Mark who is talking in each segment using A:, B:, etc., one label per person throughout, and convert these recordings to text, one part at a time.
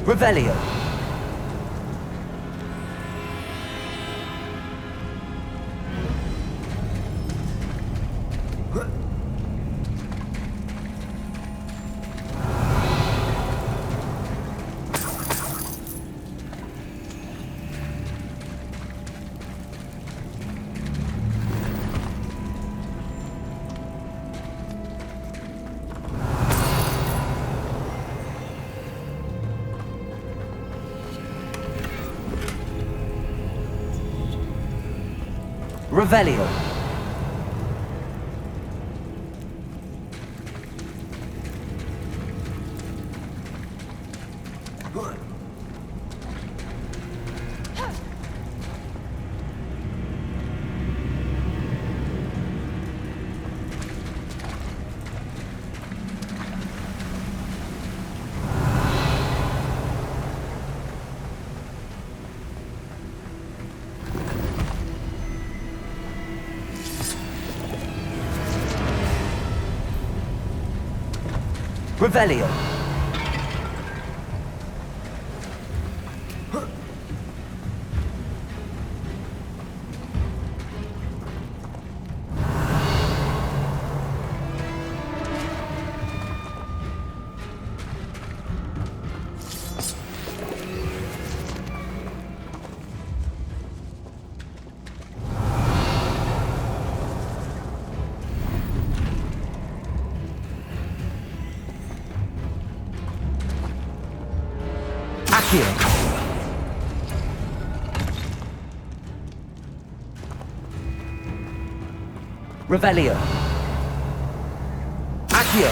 A: Revelio. Revelio. Revelio. Revelio. Accio.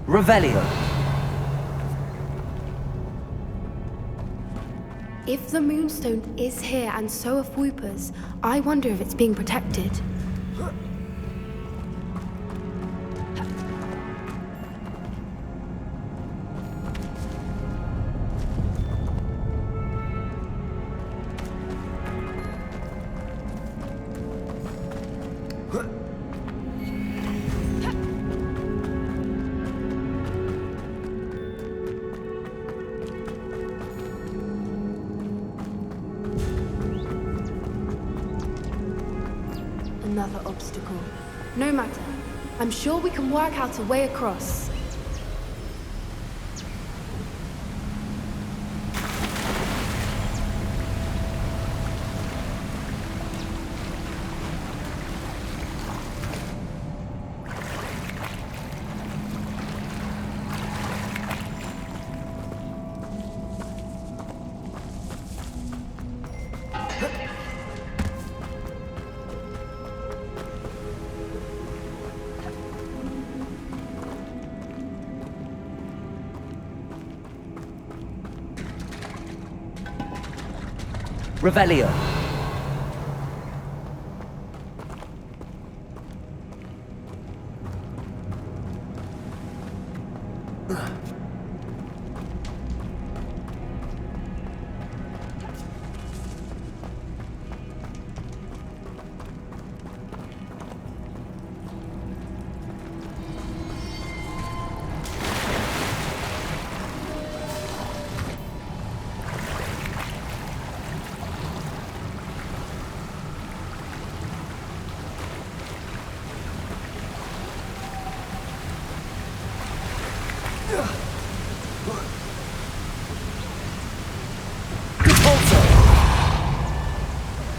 A: Revelio.
B: If the Moonstone is here and so are Whoopers, I wonder if it's being protected. Another obstacle. No matter. I'm sure we can work out a way across.
A: Revelio.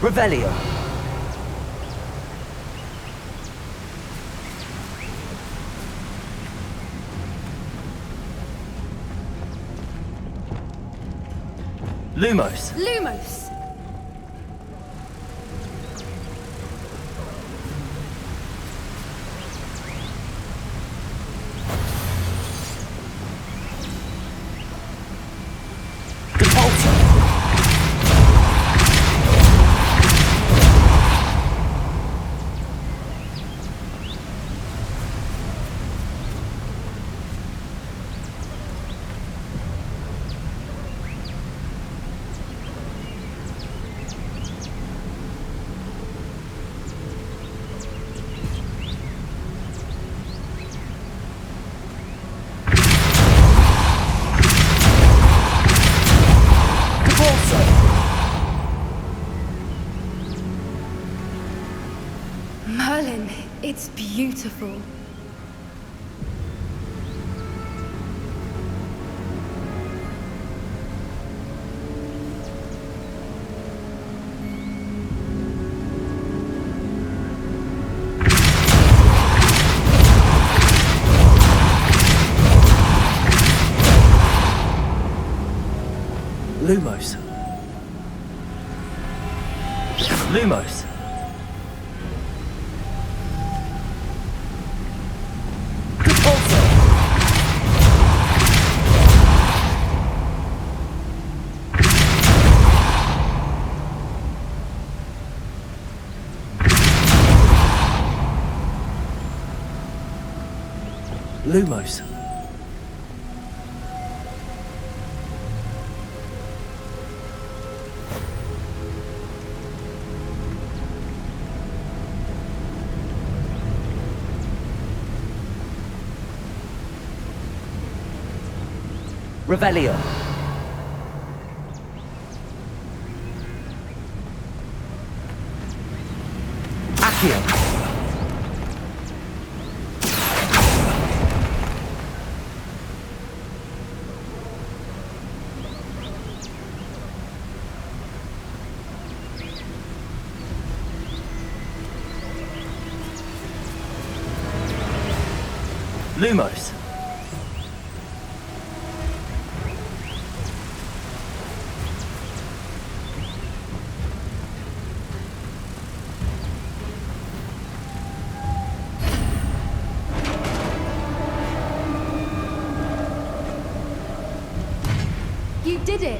A: Revelio. Lumos.
B: Lumos!
A: torso.
B: Merlin, it's beautiful.
A: Lumos. Lumos. Repulsor. Lumos. Revelio. Accio. Lumos.
B: You did it!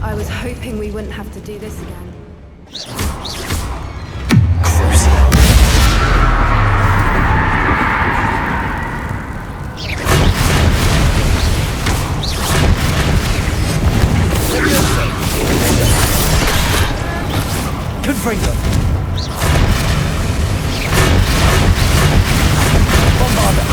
B: I was hoping we wouldn't have to do this again.
A: Confringo. Bombarda.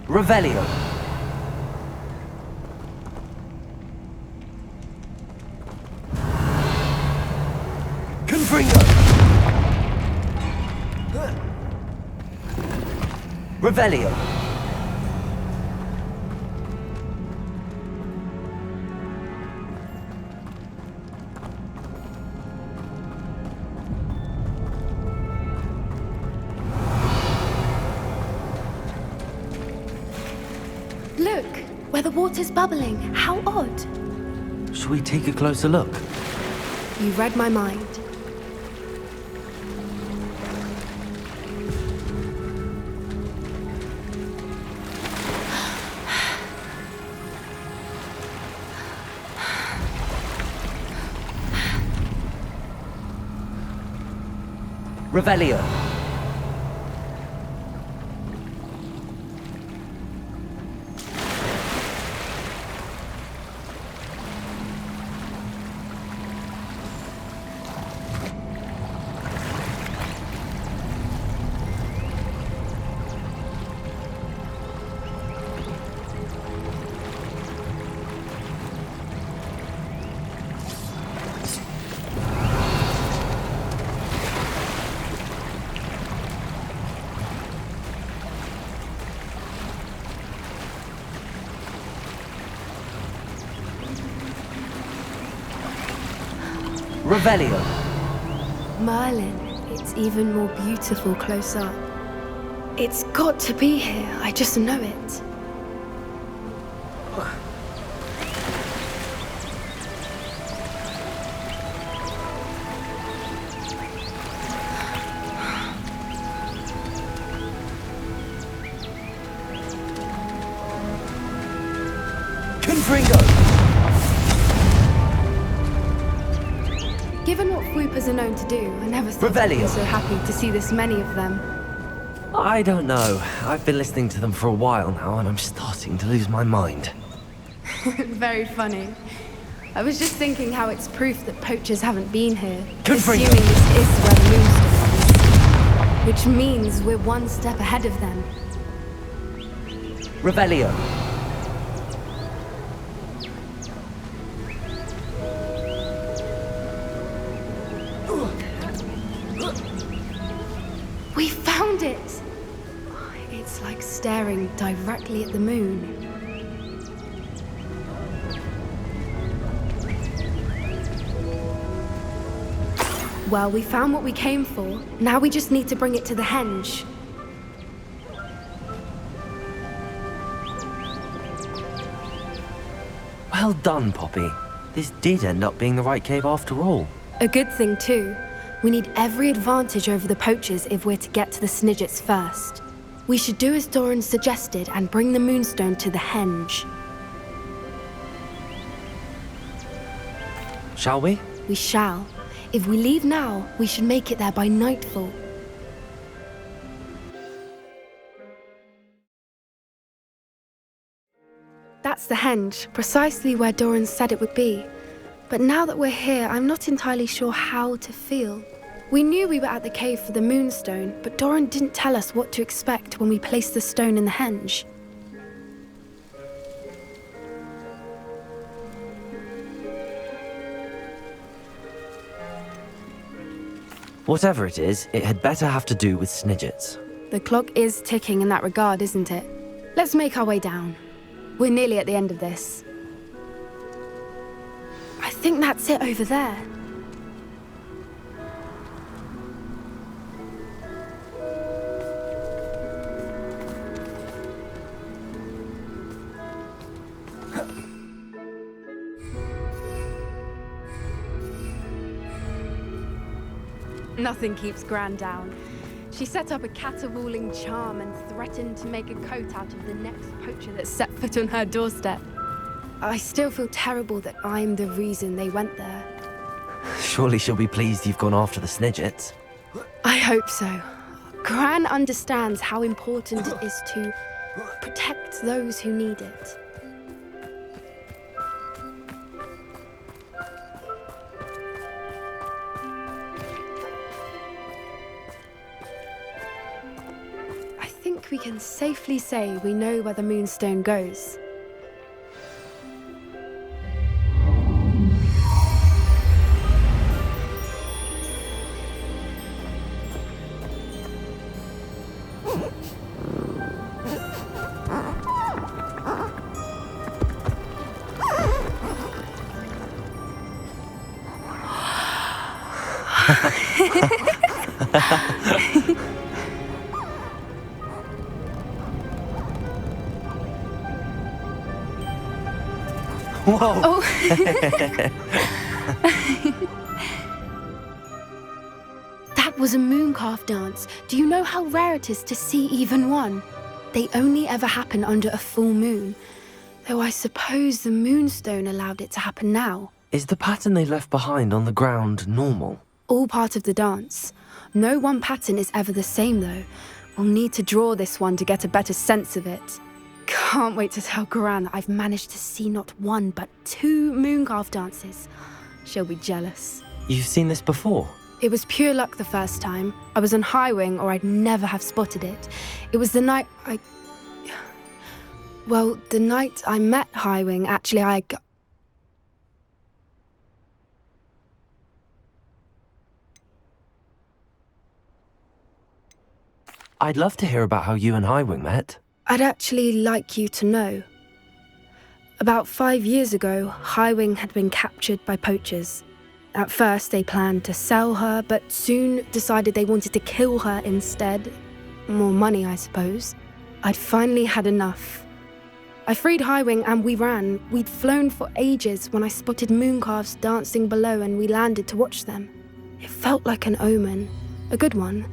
A: Revelio. Confringo. Revelio.
B: Look, where the water's bubbling. How odd.
A: Should we take a closer look?
B: You read my mind.
A: Revelio. Revelio.
B: Merlin, it's even more beautiful close up. It's got to be here, I just know it.
A: Confringo.
B: Deathweepers are known to do. I never thought I'd be
A: Revelio.
B: so happy to see this many of them.
A: I don't know. I've been listening to them for a while now, and I'm starting to lose my mind.
B: Very funny. I was just thinking how it's proof that poachers haven't been here.
A: Confringo.
B: Assuming this is where the moonstone is. Which means we're one step ahead of them.
A: Revelio.
B: We found it! It's like staring directly at the moon. Well, we found what we came for. Now we just need to bring it to the henge.
A: Well done, Poppy. This did end up being the right cave after all.
B: A good thing, too. We need every advantage over the poachers if we're to get to the Snidgets first. We should do as Doran suggested and bring the moonstone to the henge.
A: Shall we?
B: We shall. If we leave now, we should make it there by nightfall. That's the henge, precisely where Doran said it would be. But now that we're here, I'm not entirely sure how to feel. We knew we were at the cave for the moonstone, but Doran didn't tell us what to expect when we placed the stone in the henge.
A: Whatever it is, it had better have to do with Snidgets.
B: The clock is ticking in that regard, isn't it? Let's make our way down. We're nearly at the end of this. I think that's it over there. Nothing keeps Gran down. She set up a caterwauling charm and threatened to make a coat out of the next poacher that set foot on her doorstep. I still feel terrible that I'm the reason they went there.
A: Surely she'll be pleased you've gone after the Snidgets.
B: I hope so. Gran understands how important it is to protect those who need it. I think we can safely say we know where the moonstone goes.
A: Whoa!
B: Oh. That was a mooncalf dance. Do you know how rare it is to see even one? They only ever happen under a full moon. Though I suppose the moonstone allowed it to happen now.
A: Is the pattern they left behind on the ground normal?
B: All part of the dance. No one pattern is ever the same, though. We'll need to draw this one to get a better sense of it. Can't wait to tell Gran that I've managed to see not one, but 2 mooncalf dances. She'll be jealous.
A: You've seen this before?
B: It was pure luck the first time. I was on Highwing, or I'd never have spotted it. It was the night Well, the night I met Highwing, actually,
A: I'd love to hear about how you and Highwing met.
B: I'd actually like you to know. About 5 years ago, Highwing had been captured by poachers. At first, they planned to sell her, but soon decided they wanted to kill her instead. More money, I suppose. I'd finally had enough. I freed Highwing and we ran. We'd flown for ages when I spotted mooncalves dancing below and we landed to watch them. It felt like an omen. A good one.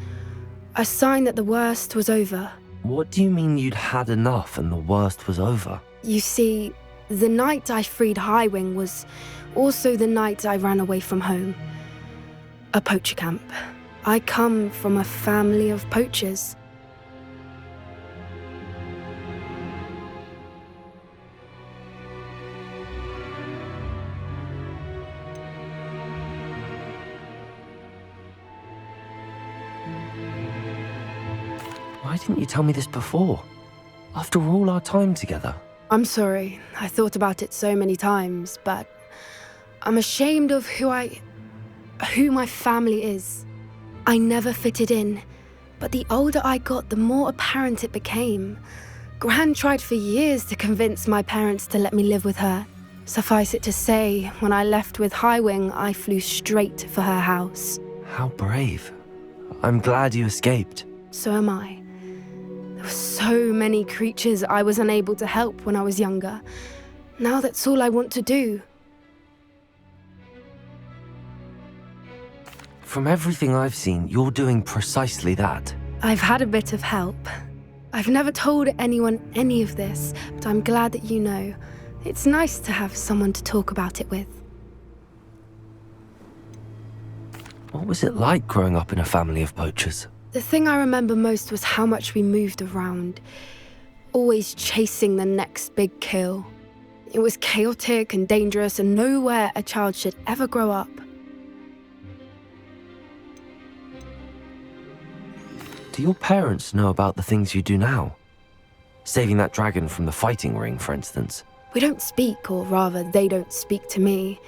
B: A sign that the worst was over.
A: What do you mean you'd had enough and the worst was over?
B: You see, the night I freed Highwing was also the night I ran away from home. A poacher camp. I come from a family of poachers.
A: Why didn't you tell me this before? After all our time together.
B: I'm sorry. I thought about it so many times, but I'm ashamed of who my family is. I never fitted in, but the older I got, the more apparent it became. Gran tried for years to convince my parents to let me live with her. Suffice it to say, when I left with Highwing, I flew straight for her house.
A: How brave. I'm glad you escaped.
B: So am I. There were so many creatures I was unable to help when I was younger. Now that's all I want to do.
A: From everything I've seen, you're doing precisely that.
B: I've had a bit of help. I've never told anyone any of this, but I'm glad that you know. It's nice to have someone to talk about it with.
A: What was it like growing up in a family of poachers?
B: The thing I remember most was how much we moved around, always chasing the next big kill. It was chaotic and dangerous, and nowhere a child should ever grow up.
A: Do your parents know about the things you do now? Saving that dragon from the fighting ring, for instance.
B: We don't speak, or rather, they don't speak to me.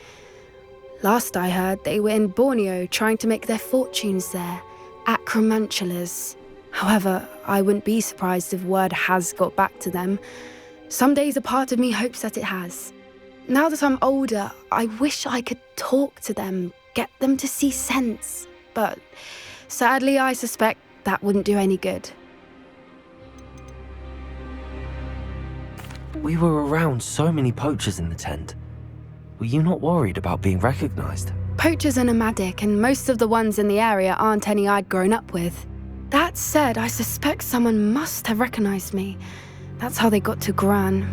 B: Last I heard, they were in Borneo trying to make their fortunes there. Acromantulas. However, I wouldn't be surprised if word has got back to them. Some days a part of me hopes that it has. Now that I'm older, I wish I could talk to them, get them to see sense. But sadly, I suspect that wouldn't do any good.
A: We were around so many poachers in the tent. Were you not worried about being recognized?
B: Poachers are nomadic, and most of the ones in the area aren't any I'd grown up with. That said, I suspect someone must have recognized me. That's how they got to Gran.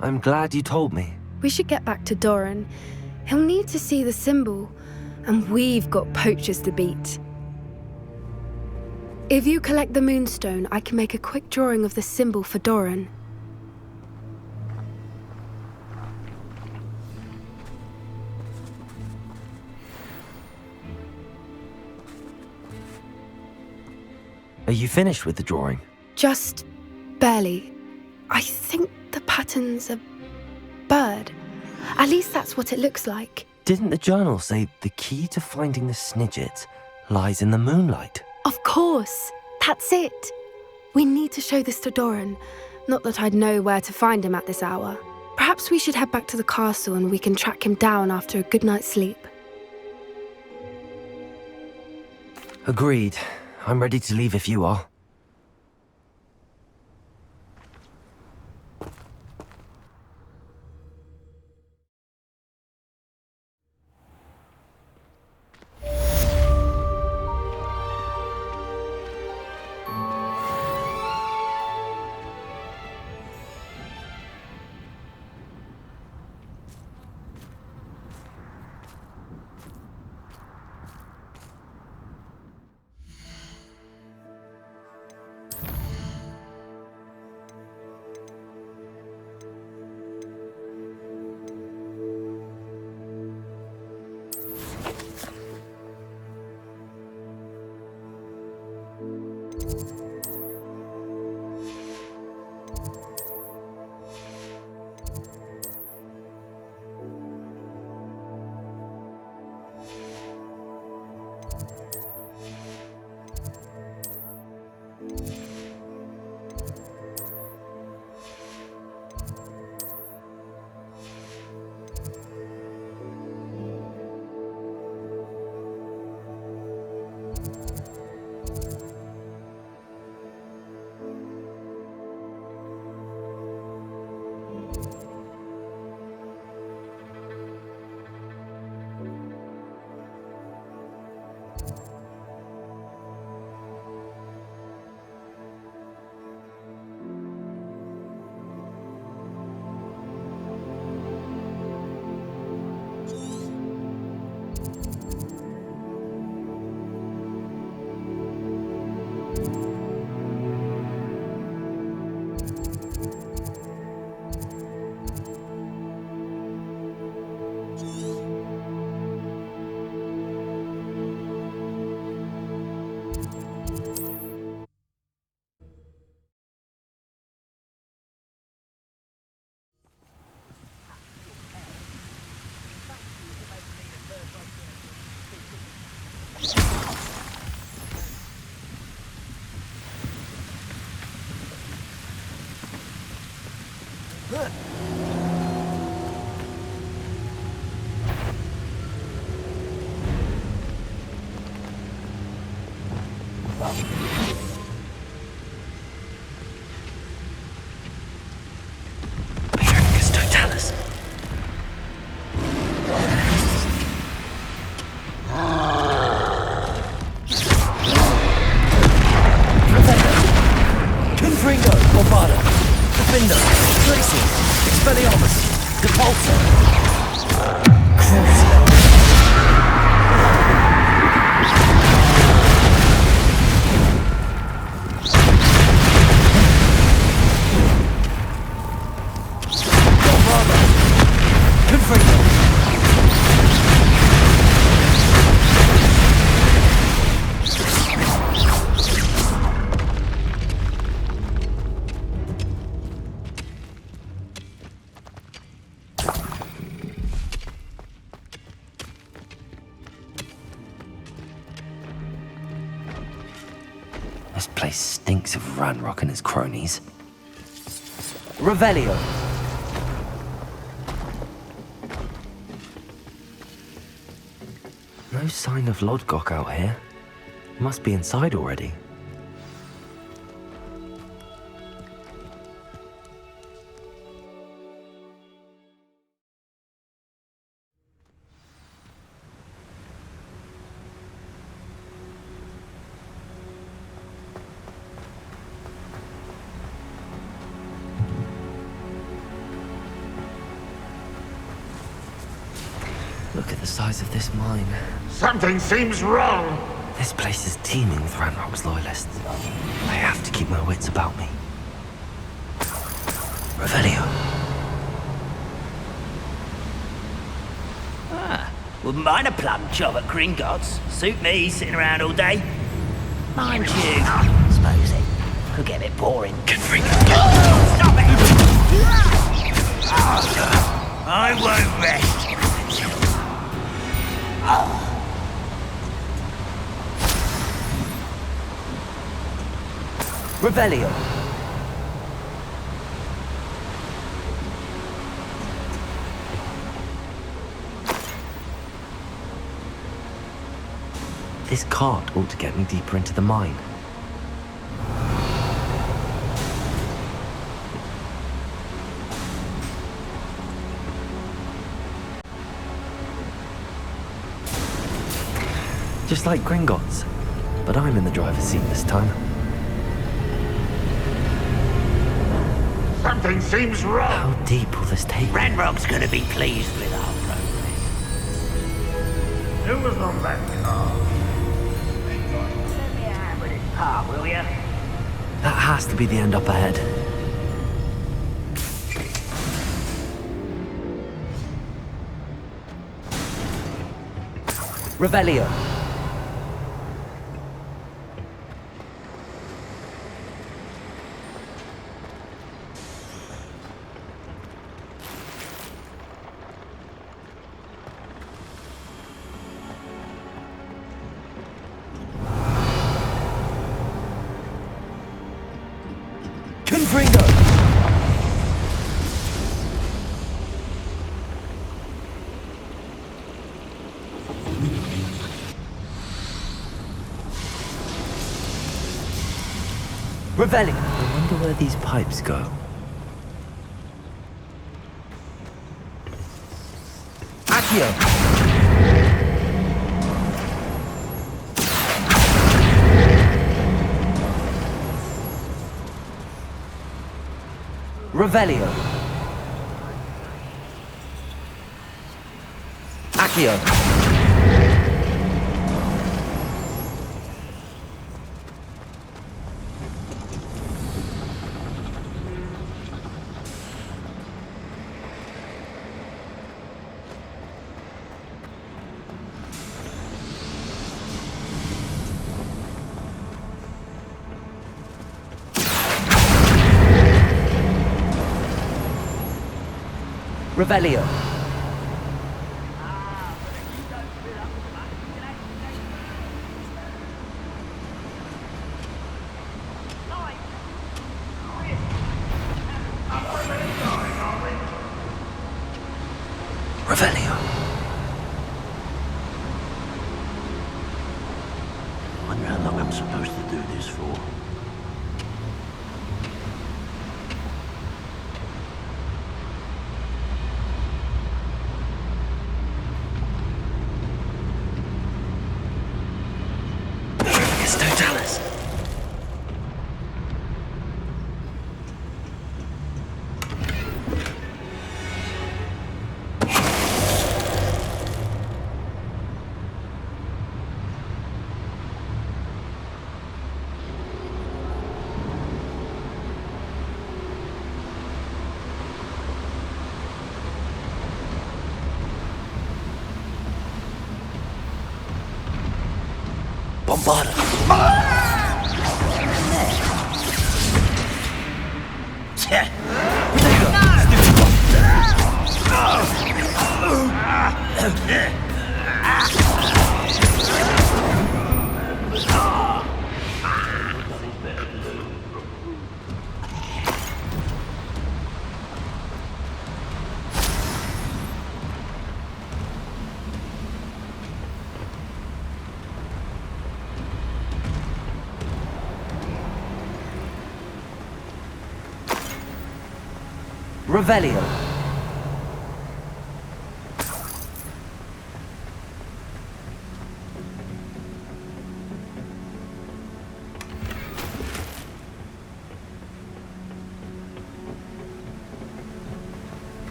A: I'm glad you told me.
B: We should get back to Doran. He'll need to see the symbol, and we've got poachers to beat. If you collect the moonstone, I can make a quick drawing of the symbol for Doran.
A: Are you finished with the drawing?
B: Just barely. I think the pattern's a bird. At least that's what it looks like.
A: Didn't the journal say the key to finding the Snidget lies in the moonlight?
B: Of course. That's it. We need to show this to Doran. Not that I'd know where to find him at this hour. Perhaps we should head back to the castle and we can track him down after a good night's sleep.
A: Agreed. I'm ready to leave if you are. Expelliarmus! Depulso! Crucio! This place stinks of Ranrock and his cronies. Revelio! No sign of Lodgok out here. Must be inside already. Look at the size of this mine.
C: Something seems wrong.
A: This place is teeming with Ranrock's loyalists. I have to keep my wits about me. Revelio.
D: Wouldn't mind a plum job at Gringotts. Suit me, sitting around all day. Mind you, suppose it could get a bit boring. Stop it! I won't rest.
A: Revelio. This cart ought to get me deeper into the mine. Just like Gringotts, but I'm in the driver's seat this time.
C: Something seems wrong.
A: How deep will this take me?
D: Ranrock's gonna be pleased with our progress.
C: Who was on that car?
D: Let me have with this part, will ya?
A: That has to be the end up ahead. Revelio. Confringo! Revelio! I wonder where these pipes go. Accio! Revelio. Accio. Revelio. Revelio.
D: Wonder how long I'm supposed to do this for. Bombarda.
A: Revelio.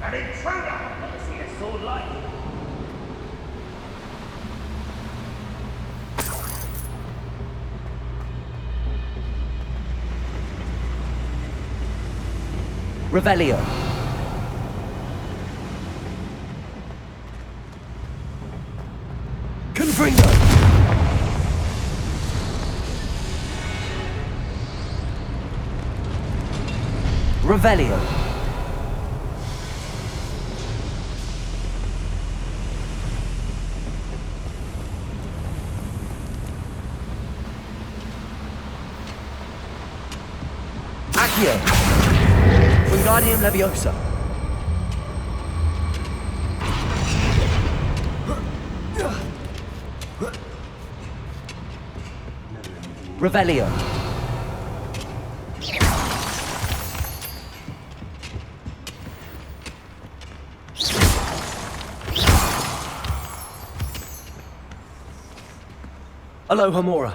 C: An intruder! Never seen a sword like it.
A: Revelio. Confringo. Revelio. Accio. Wingardium Leviosa. Revelio. Alohomora.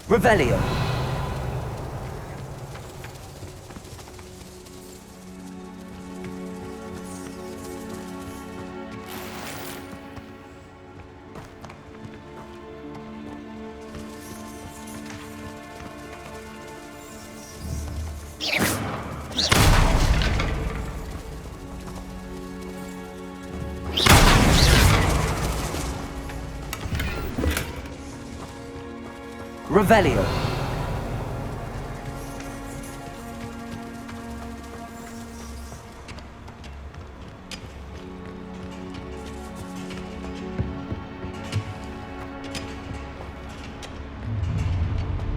A: Revelio. Revelio.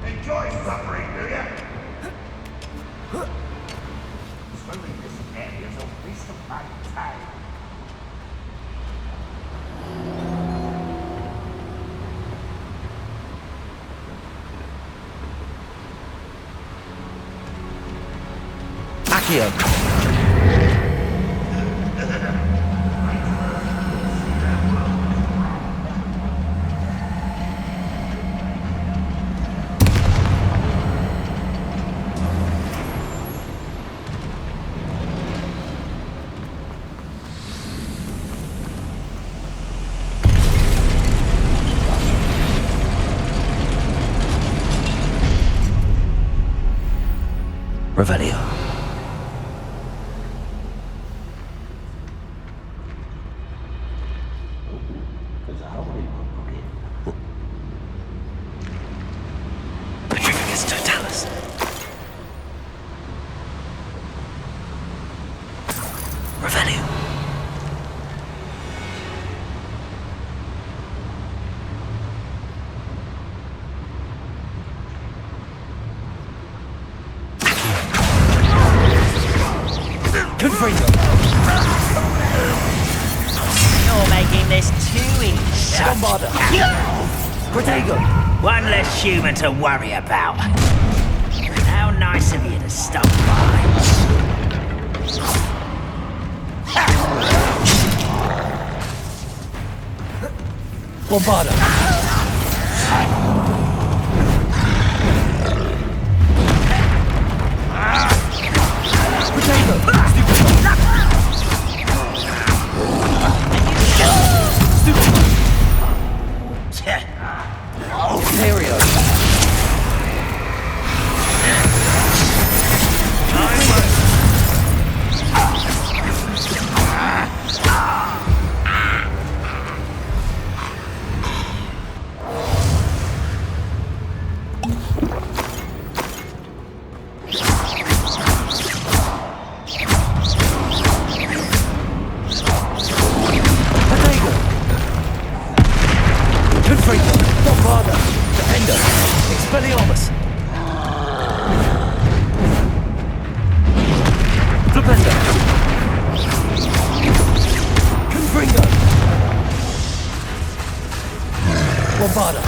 C: Enjoy suffering, do ya? Swimming this area's a waste of my time.
A: Accio. Revelio. Petrificus totalis. Revelio. Confringo.
D: You're making this too easy.
A: Bombarda. Protego.
D: One less human to worry about. How nice of you to stop by.
A: Bombarda. Bombarda!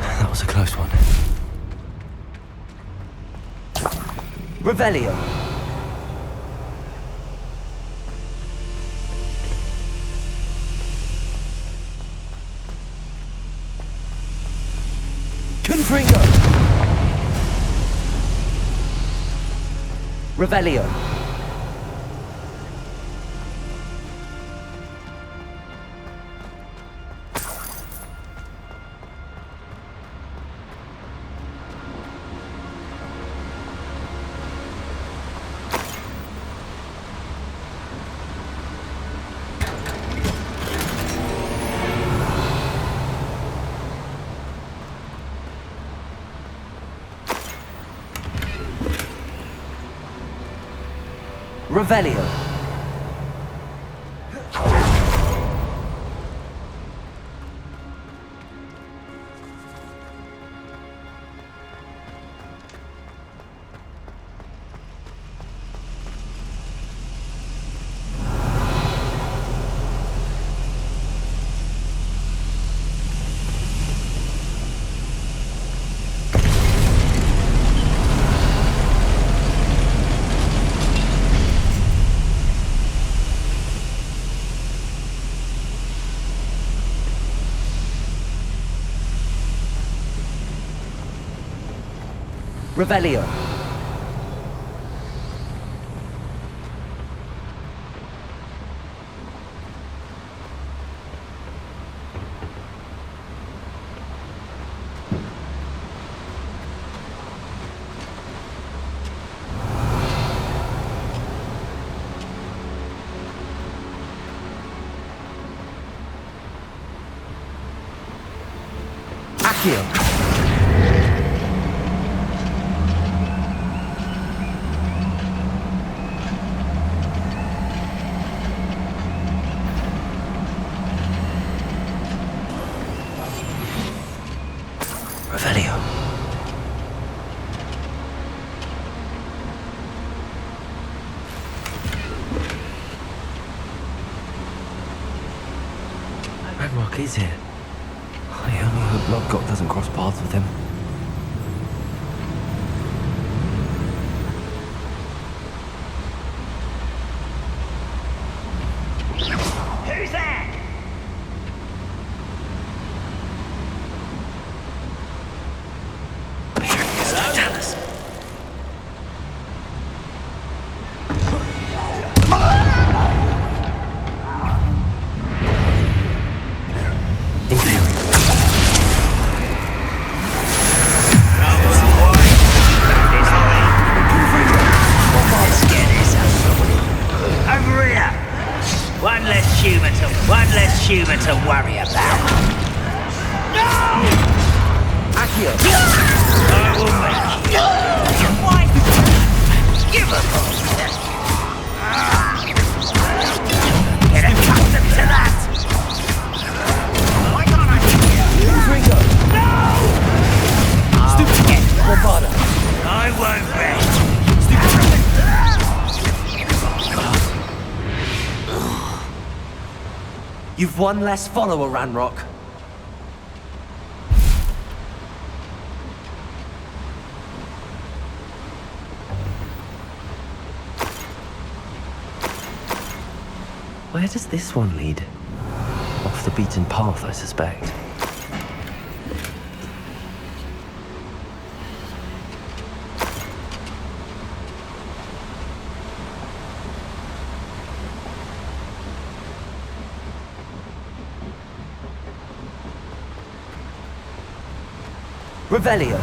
A: That was a close one.
D: Revelio.
A: Confringo!
D: Revelio. Revelio. Revelio. Accio.
A: Revelio. Ranrock is here. I only hope Lodgok doesn't cross paths with him.
D: Who's there? One less human to worry about. No!
A: Accio!
D: I will make you. Why? Give up. Get accustomed to that. Why can't I hit you?
A: Confringo!
D: No!
A: Stupid! Bombarda!
D: I won't be.
A: You've one less follower, Ranrock. Where does this one lead? Off the beaten path, I suspect.
D: Revelio.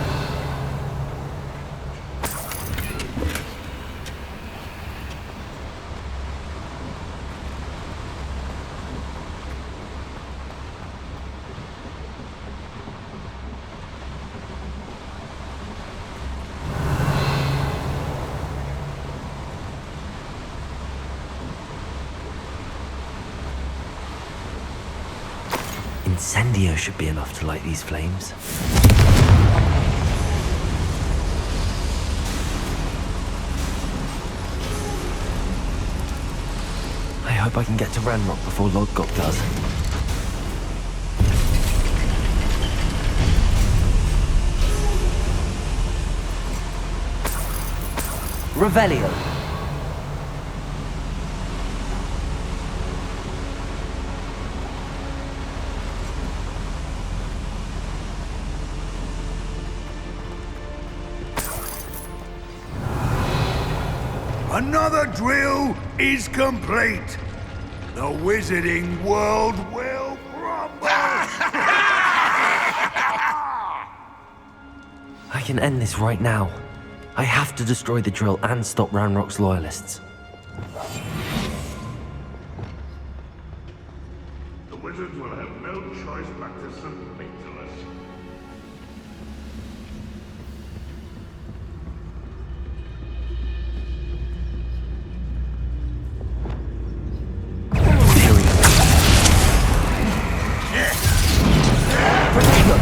A: Incendio should be enough to light these flames. hope I can get to Ranrock before Lodgok does. Revelio.
C: Another drill is complete. The wizarding world will crumble.
A: I can end this right now. I have to destroy the drill and stop Ranrock's loyalists.
C: The wizards will have no choice but to submit to us.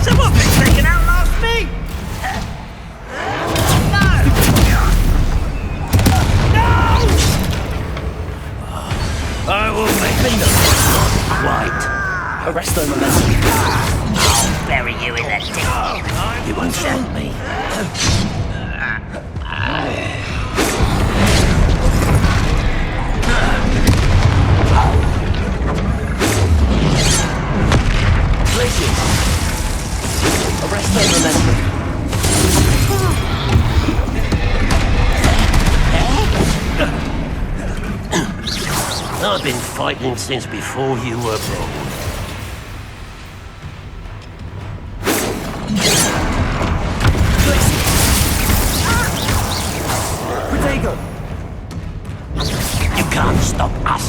D: Someone been taken out last me! I will make them white. Arrest them and I'll bury you in the dick. You won't stop me. Places. Arrest them and I've been fighting since before you were born.
A: Protego!
D: You can't stop us.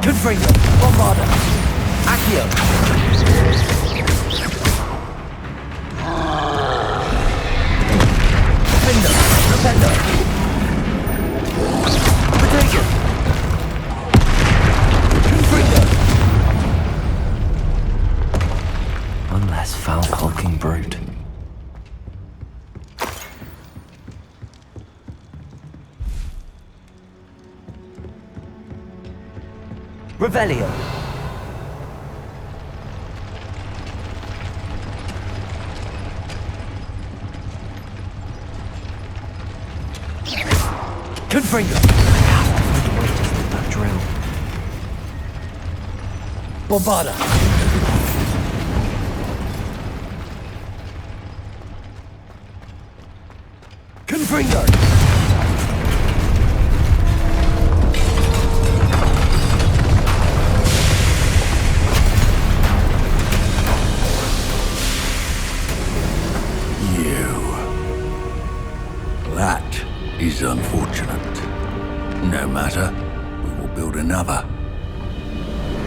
A: Confringo, Bombarda, Accio. Defender, Defender. Protego. Confringo. One less foul-hulking brute. Revelio. Confringo. That drill. Bombarda. Confringo.
C: That is unfortunate. No matter, we will build another.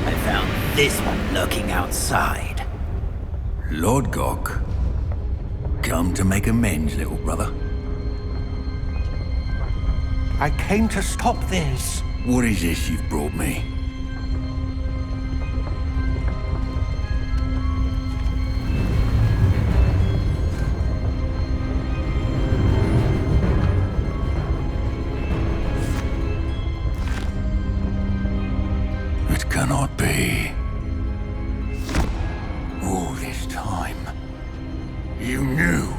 D: I found this one lurking outside.
C: Lord Gok, come to make amends, little brother.
E: I came to stop this.
C: What is this you've brought me? It cannot be. All this time, you knew.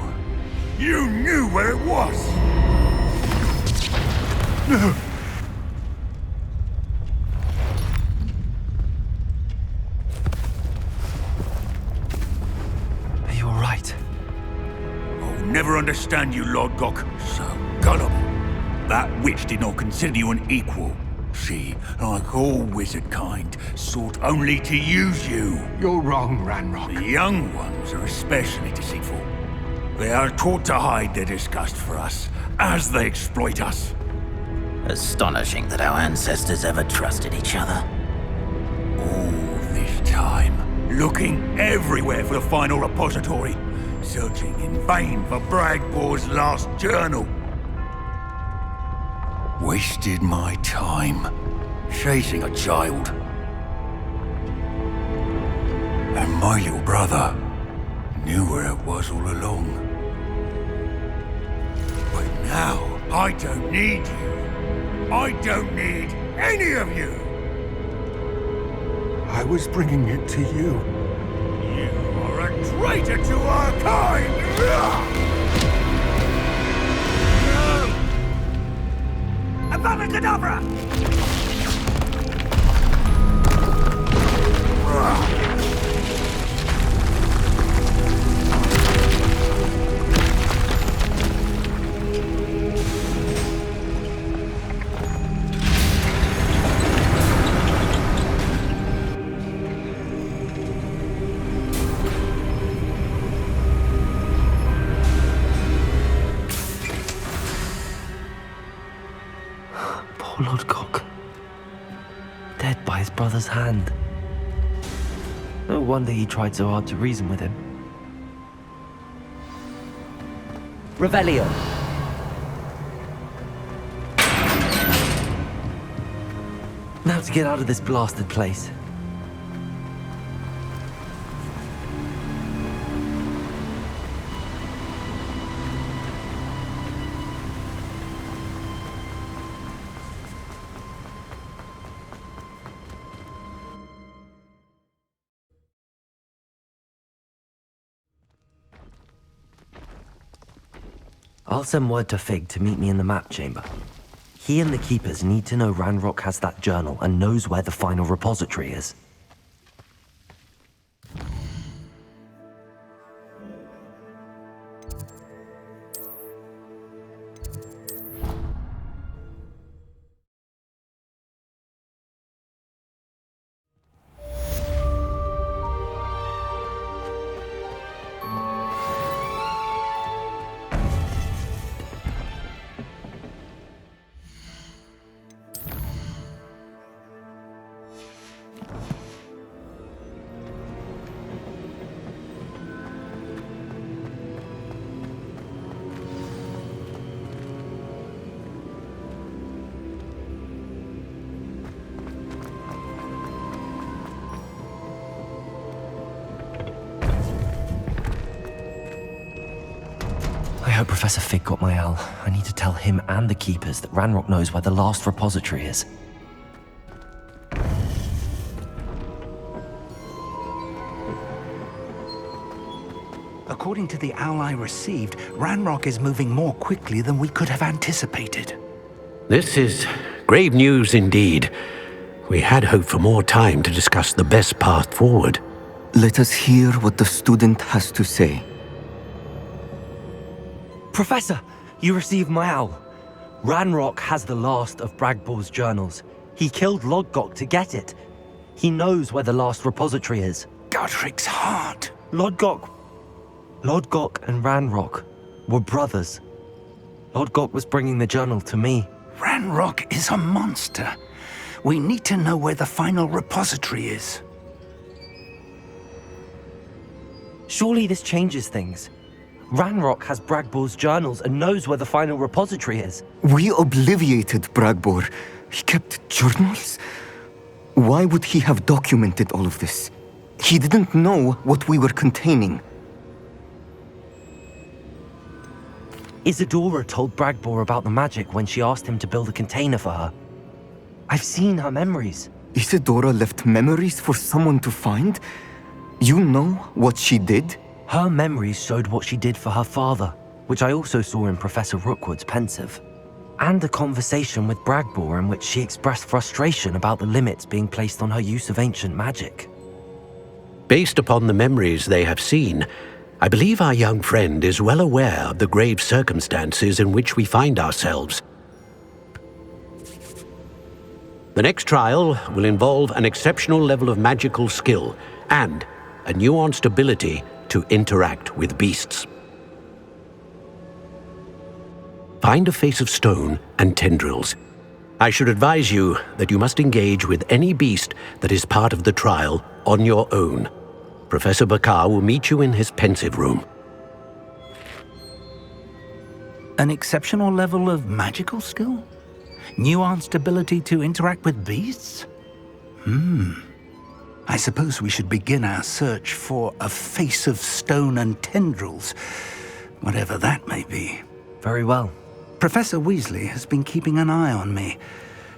C: You knew where it was. No.
A: Are you all right?
C: understand you, Lord Gok. So gullible. That witch did not consider you an equal. She, like all wizard kind, sought only to use you.
E: You're wrong, Ranrock.
C: The young ones are especially deceitful. They are taught to hide their disgust for us, as they exploit us.
D: Astonishing that our ancestors ever trusted each other.
C: All this time, looking everywhere for the final repository, searching in vain for Bragbor's last journal. Wasted my time, chasing a child. And my little brother knew where it was all along. But now, I don't need you. I don't need any of you.
E: I was bringing it to you.
C: You are a traitor to our kind! Avada Kedavra!
A: Poor Lord Gok. Dead by his brother's hand. No wonder he tried so hard to reason with him.
D: Revelio.
A: Now to get out of this blasted place. I'll send word to Fig to meet me in the map chamber. He and the Keepers need to know Ranrock has that journal and knows where the final repository is. I hope Professor Fig got my owl. I need to tell him and the Keepers that Ranrock knows where the last repository is.
F: According to the owl I received, Ranrock is moving more quickly than we could have anticipated.
G: This is grave news indeed. We had hoped for more time to discuss the best path forward.
H: Let us hear what the student has to say.
A: Professor, you received my owl. Ranrock has the last of Bragbor's journals. He killed Lodgok to get it. He knows where the last repository is.
F: Godric's heart.
A: Lodgok and Ranrock were brothers. Lodgok was bringing the journal to me.
F: Ranrock is a monster. We need to know where the final repository is.
A: Surely this changes things. Ranrock has Bragbor's journals and knows where the final repository is.
H: We obliviated Bragbor. He kept journals? Why would he have documented all of this? He didn't know what we were containing.
A: Isadora told Bragbor about the magic when she asked him to build a container for her. I've seen her memories.
H: Isadora left memories for someone to find? You know what she did?
A: Her memories showed what she did for her father, which I also saw in Professor Rookwood's pensive. And a conversation with Bragbor in which she expressed frustration about the limits being placed on her use of ancient magic.
G: Based upon the memories they have seen, I believe our young friend is well aware of the grave circumstances in which we find ourselves. The next trial will involve an exceptional level of magical skill and a nuanced ability to interact with beasts. Find a face of stone and tendrils. I should advise you that you must engage with any beast that is part of the trial on your own. Professor Bakar will meet you in his pensive room.
F: An exceptional level of magical skill? Nuanced ability to interact with beasts? I suppose we should begin our search for a face of stone and tendrils, whatever that may be.
A: Very well.
F: Professor Weasley has been keeping an eye on me.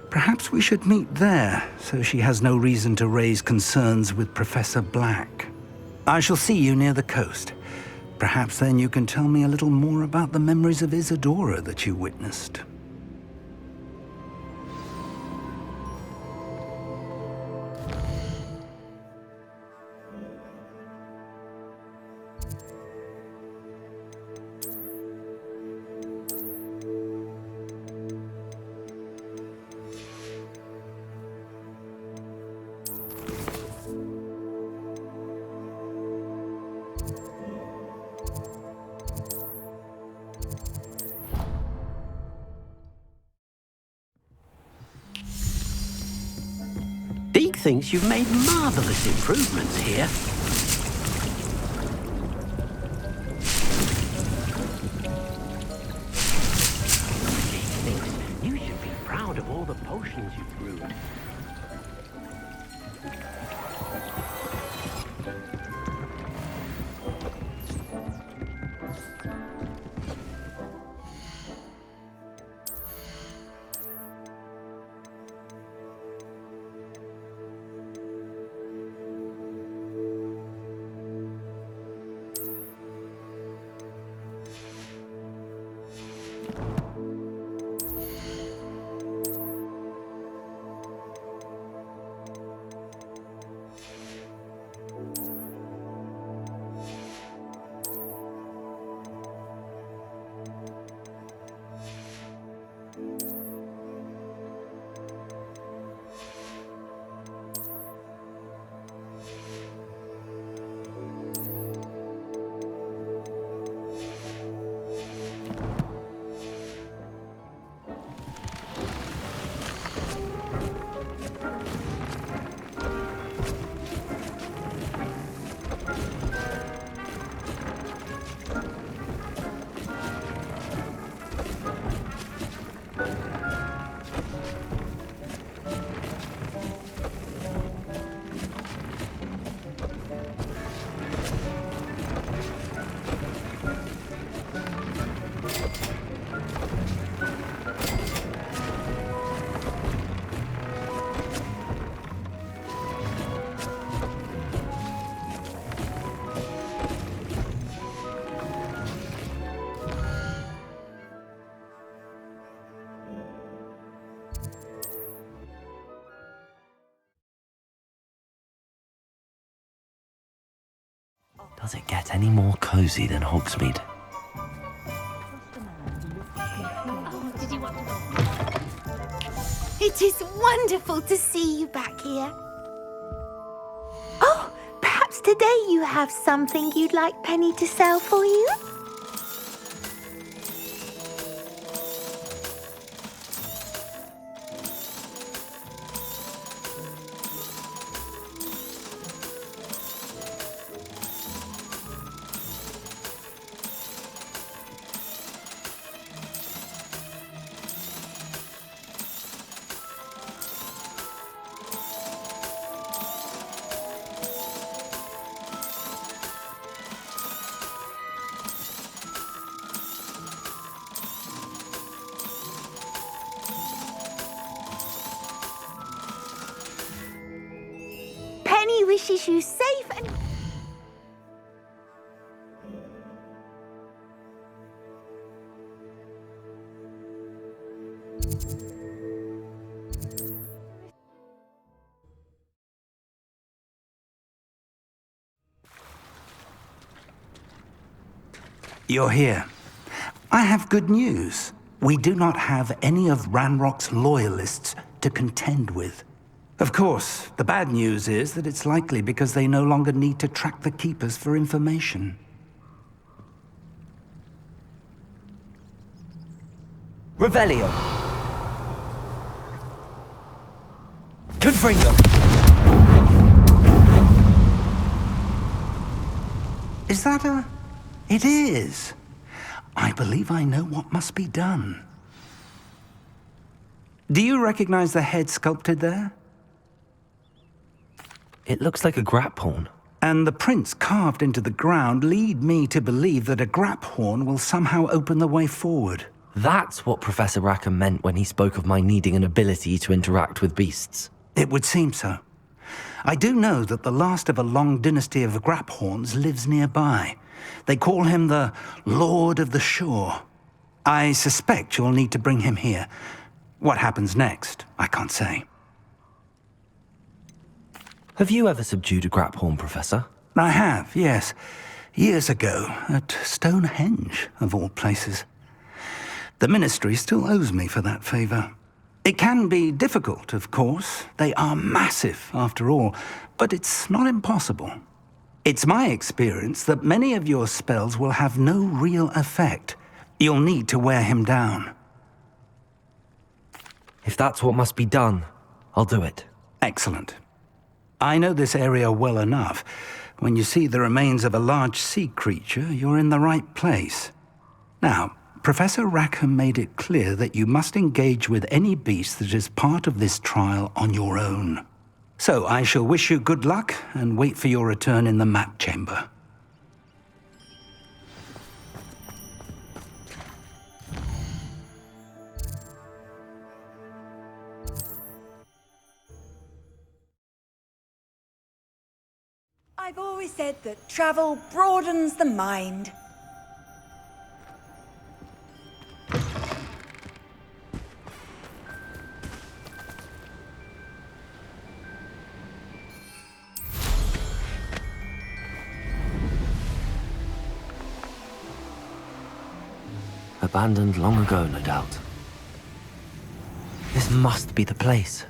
F: Perhaps we should meet there, so she has no reason to raise concerns with Professor Black. I shall see you near the coast. Perhaps then you can tell me a little more about the memories of Isadora that you witnessed.
G: Deke thinks you've made marvelous improvements here. Deke thinks you should be proud of all the potions you've brewed.
A: Does it get any more cozy than Hogsmeade?
I: It is wonderful to see you back here. Oh, perhaps today you have something you'd like Penny to sell for you? Penny wishes you safe and...
F: You're here. I have good news. We do not have any of Ranrock's loyalists to contend with. Of course, the bad news is that it's likely because they no longer need to track the Keepers for information.
A: Revelio. Confringo.
F: Is that a... It is. I believe I know what must be done. Do you recognize the head sculpted there?
A: It looks like a grap horn.
F: And the prints carved into the ground lead me to believe that a grap horn will somehow open the way forward.
A: That's what Professor Rackham meant when he spoke of my needing an ability to interact with beasts.
F: It would seem so. I do know that the last of a long dynasty of grap horns lives nearby. They call him the Lord of the Shore. I suspect you'll need to bring him here. What happens next, I can't say.
A: Have you ever subdued a grap horn, Professor?
F: I have, yes. Years ago, at Stonehenge, of all places. The Ministry still owes me for that favor. It can be difficult, of course. They are massive, after all, but it's not impossible. It's my experience that many of your spells will have no real effect. You'll need to wear him down.
A: If that's what must be done, I'll do it.
F: Excellent. I know this area well enough. When you see the remains of a large sea creature, you're in the right place. Now, Professor Rackham made it clear that you must engage with any beast that is part of this trial on your own. So I shall wish you good luck and wait for your return in the map chamber.
J: I've always said that travel broadens the mind.
A: Abandoned long ago, no doubt. This must be the place.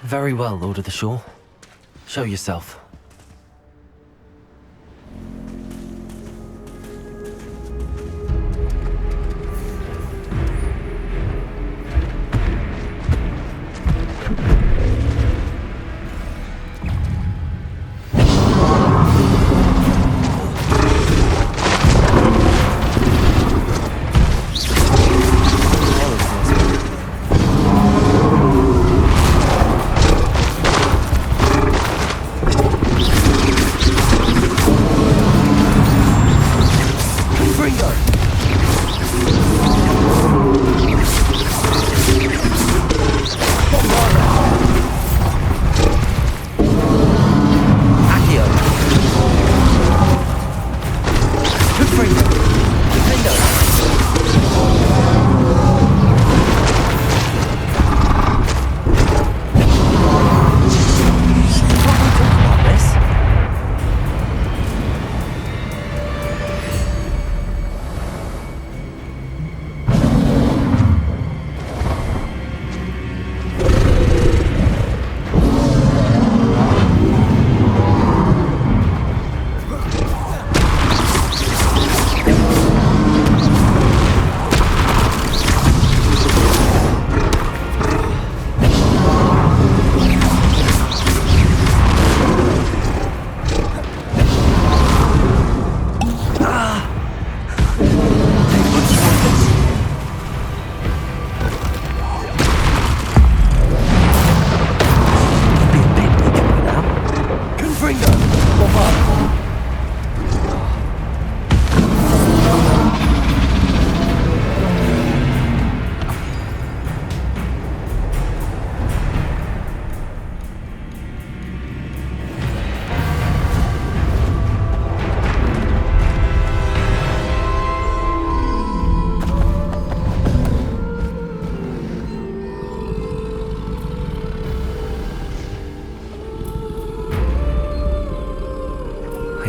A: Very well, Lord of the Shore. Show yourself.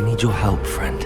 A: I need your help, friend.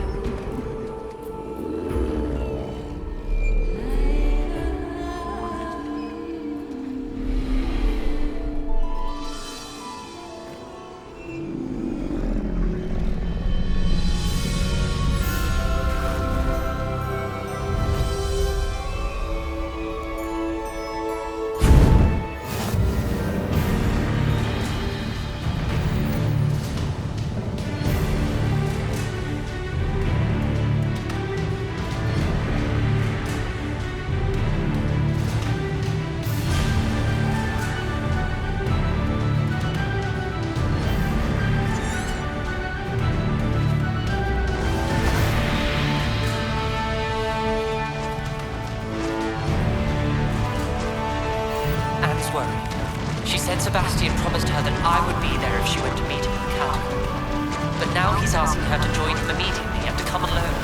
K: She said Sebastian promised her that I would be there if she went to meet him in the catacomb. But now he's asking her to join him immediately and to come alone.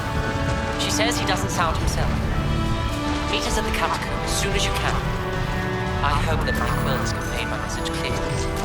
K: She says he doesn't sound himself. Meet us at the catacomb as soon as you can. I hope that my quill has conveyed my message clearly.